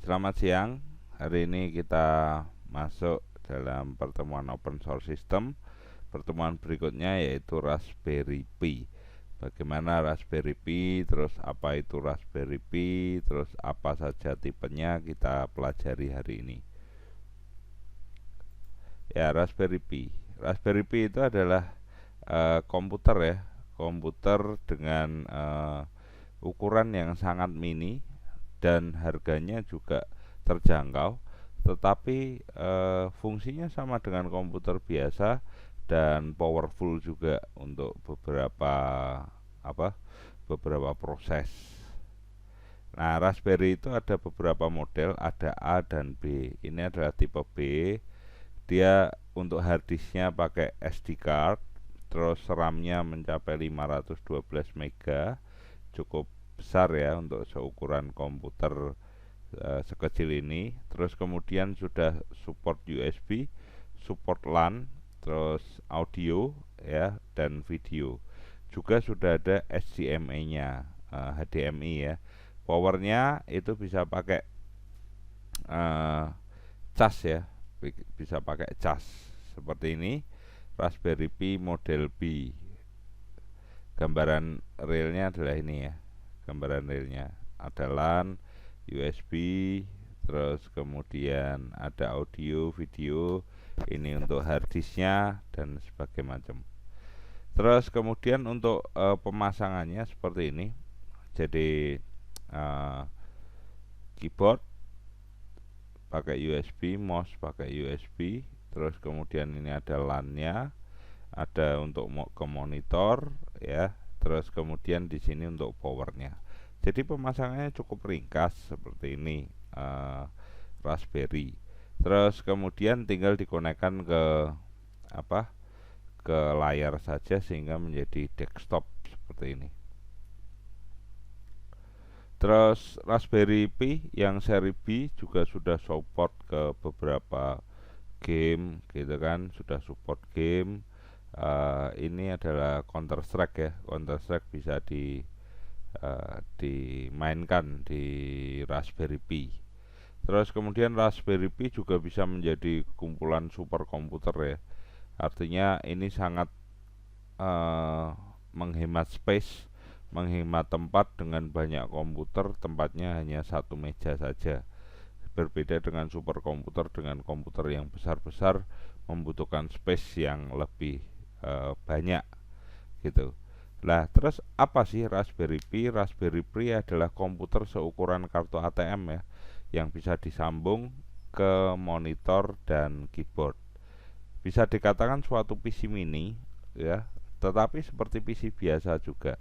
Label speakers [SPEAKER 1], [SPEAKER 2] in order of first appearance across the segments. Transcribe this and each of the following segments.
[SPEAKER 1] Selamat siang. Hari ini kita masuk dalam pertemuan Open Source System. Pertemuan berikutnya yaitu Raspberry Pi. Bagaimana Raspberry Pi, terus apa itu Raspberry Pi, terus apa saja tipenya kita pelajari hari ini. Ya, Raspberry Pi. Raspberry Pi itu adalah komputer ya, komputer dengan ukuran yang sangat mini dan harganya juga terjangkau, tetapi fungsinya sama dengan komputer biasa dan powerful juga untuk beberapa proses. Nah, Raspberry itu ada beberapa model, ada A dan B. Ini adalah tipe B. Dia untuk harddisknya pakai SD card, terus RAM-nya mencapai 512 MB, cukup besar ya untuk seukuran komputer sekecil ini. Terus kemudian sudah support USB, support LAN, terus audio ya dan video. Juga sudah ada HDMI-nya, HDMI ya. Powernya itu bisa pakai cas ya, bisa pakai cas seperti ini. Raspberry Pi model B. Gambaran realnya adalah ini ya. Gambaran realnya ada LAN, USB, terus kemudian ada audio, video, ini untuk harddisknya dan sebagainya macam. Terus kemudian untuk pemasangannya seperti ini. Jadi keyboard pakai USB, mouse pakai USB, terus kemudian ini ada LAN-nya, ada untuk ke monitor ya, terus kemudian di sini untuk powernya. Jadi pemasangannya cukup ringkas seperti ini, Raspberry. Terus kemudian tinggal dikonekkan ke layar saja sehingga menjadi desktop seperti ini. Terus Raspberry Pi yang seri B juga sudah support ke beberapa game gitu kan, sudah support game. Ini adalah Counter Strike ya, Counter Strike bisa dimainkan di Raspberry Pi. Terus kemudian Raspberry Pi juga bisa menjadi kumpulan superkomputer ya. Artinya ini sangat menghemat space, menghemat tempat. Dengan banyak komputer, tempatnya hanya satu meja saja. Berbeda dengan superkomputer, dengan komputer yang besar-besar membutuhkan space yang lebih banyak gitu. Nah, terus apa sih Raspberry Pi? Raspberry Pi adalah komputer seukuran kartu ATM ya, yang bisa disambung ke monitor dan keyboard. Bisa dikatakan suatu PC mini ya, tetapi seperti PC biasa juga.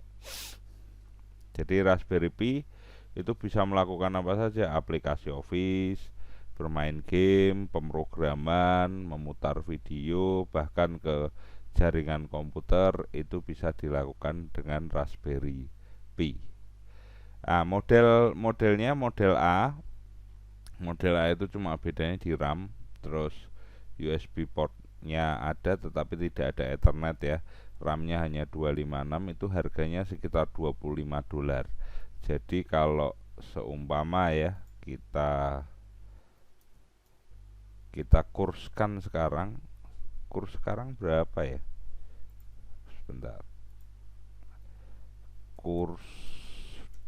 [SPEAKER 1] Jadi Raspberry Pi itu bisa melakukan apa saja, aplikasi Office, bermain game, pemrograman, memutar video, bahkan ke jaringan komputer itu bisa dilakukan dengan Raspberry Pi. Nah, modelnya model A. Model A itu cuma bedanya di RAM, terus USB portnya ada tetapi tidak ada Ethernet ya. RAM-nya hanya 256, itu harganya sekitar $25. Jadi kalau seumpama ya kita kurskan sekarang, kurs sekarang berapa ya? Sebentar. Kurs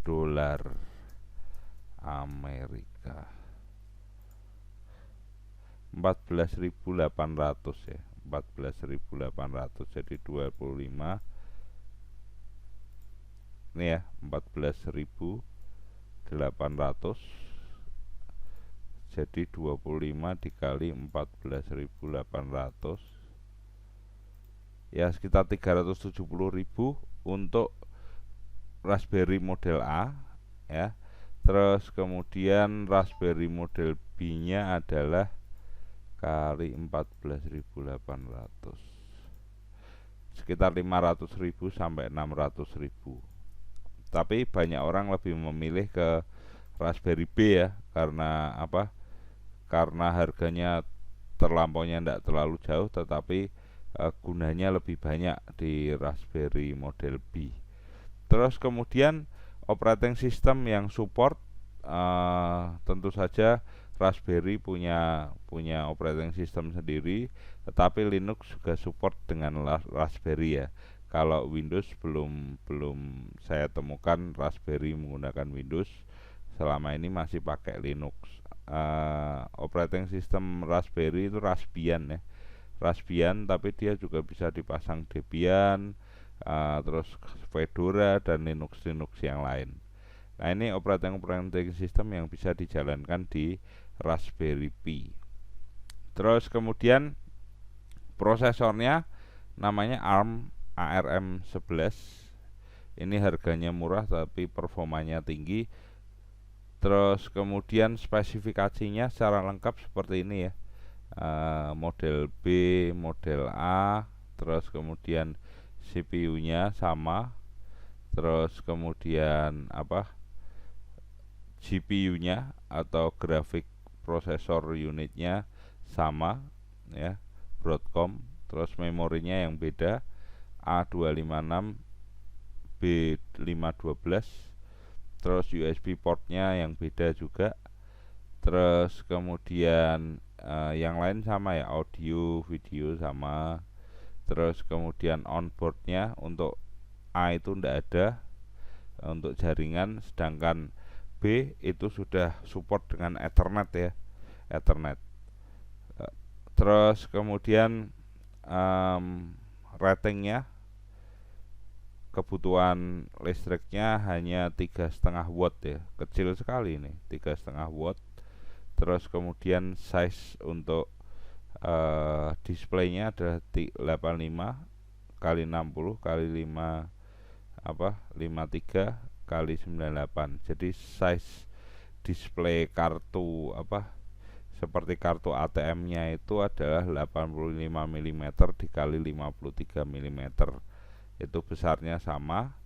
[SPEAKER 1] dolar Amerika 14.800 ya. 14.800 jadi 25. Ini ya, 14.800 jadi 25 dikali 14.800 ya, sekitar 370.000 untuk Raspberry model A ya. Terus kemudian Raspberry model B nya adalah kali 14.800, sekitar 500.000 sampai 600.000. Tapi banyak orang lebih memilih ke Raspberry B ya, karena apa? Karena harganya terlampaunya tidak terlalu jauh, tetapi gunanya lebih banyak di Raspberry model B. Terus kemudian operating system yang support tentu saja Raspberry punya operating system sendiri, tetapi Linux juga support dengan Raspberry ya. Kalau Windows belum saya temukan Raspberry menggunakan Windows, selama ini masih pakai Linux. Operating system Raspberry itu Raspbian ya, Raspbian, tapi dia juga bisa dipasang Debian, terus Fedora dan Linux yang lain. Nah, ini operating system yang bisa dijalankan di Raspberry Pi. Terus kemudian prosesornya namanya ARM11. Ini harganya murah tapi performanya tinggi. Terus kemudian spesifikasinya secara lengkap seperti ini ya. Model B, model A, terus kemudian CPU-nya sama, terus kemudian GPU-nya atau grafik prosesor unitnya sama ya, Broadcom. Terus memorinya yang beda, A256, B512. Terus USB portnya yang beda juga. Terus kemudian yang lain sama ya, audio, video sama. Terus kemudian onboardnya untuk A itu tidak ada untuk jaringan, sedangkan B itu sudah support dengan Ethernet ya, Ethernet. Terus kemudian ratingnya, kebutuhan listriknya hanya 3,5 watt ya, kecil sekali ini, 3,5 watt. Terus kemudian size untuk displaynya adalah 85 kali 60 kali 5 53 kali 98. Jadi size display kartu seperti kartu ATM-nya itu adalah 85 mm dikali 53 mm. Itu besarnya sama.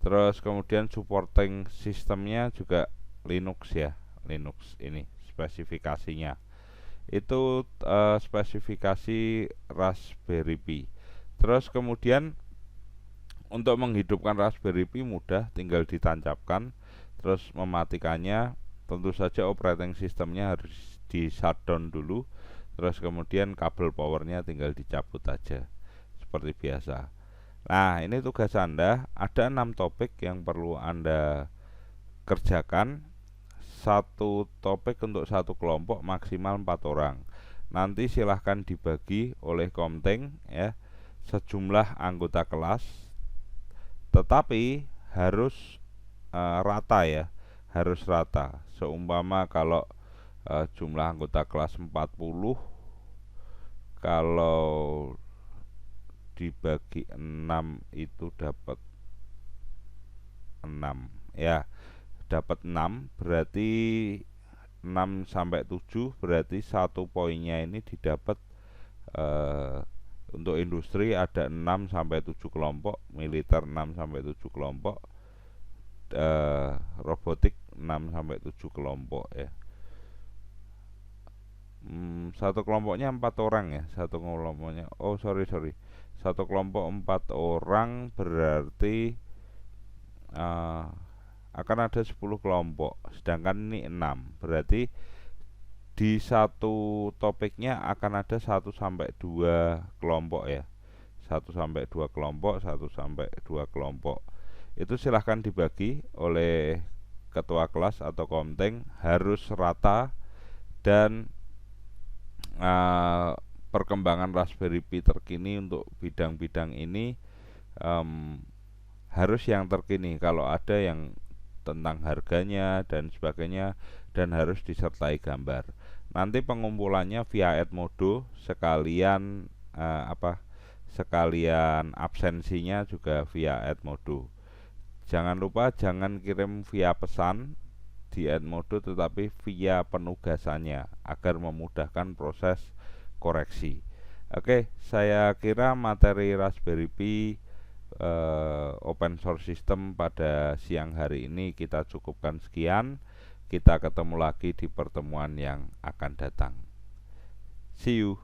[SPEAKER 1] Terus kemudian supporting sistemnya juga Linux ya, Linux ini spesifikasinya. Itu spesifikasi Raspberry Pi. Terus kemudian untuk menghidupkan Raspberry Pi mudah, tinggal ditancapkan. Terus mematikannya, tentu saja operating sistemnya harus di shutdown dulu. Terus kemudian kabel powernya tinggal dicabut aja seperti biasa. Nah, ini tugas Anda. Ada 6 topik yang perlu Anda kerjakan. Satu topik untuk satu kelompok, maksimal 4 orang. Nanti silahkan dibagi oleh Komting ya, sejumlah anggota kelas, tetapi harus rata ya, harus rata. Seumpama kalau jumlah anggota kelas 40, kalau dibagi 6 itu dapat 6 ya, dapat 6, berarti 6 sampai 7, berarti satu poinnya ini didapat untuk industri ada 6 sampai 7 kelompok, militer 6 sampai 7 kelompok, robotik 6 sampai 7 kelompok ya. Satu kelompoknya 4 orang ya, satu kelompoknya satu kelompok 4 orang, berarti akan ada 10 kelompok, sedangkan ini 6, berarti di satu topiknya akan ada 1 sampai 2 kelompok ya, 1 sampai 2 kelompok, 1 sampai 2 kelompok. Itu silahkan dibagi oleh ketua kelas atau Komting, harus rata, dan perkembangan Raspberry Pi terkini untuk bidang-bidang ini harus yang terkini. Kalau ada yang tentang harganya dan sebagainya, dan harus disertai gambar. Nanti pengumpulannya via Edmodo, sekalian sekalian absensinya juga via Edmodo. Jangan lupa, jangan kirim via pesan di Edmodo, tetapi via penugasannya agar memudahkan proses koreksi. Oke, saya kira materi Raspberry Pi open source system pada siang hari ini kita cukupkan sekian. Kita ketemu lagi di pertemuan yang akan datang. See you.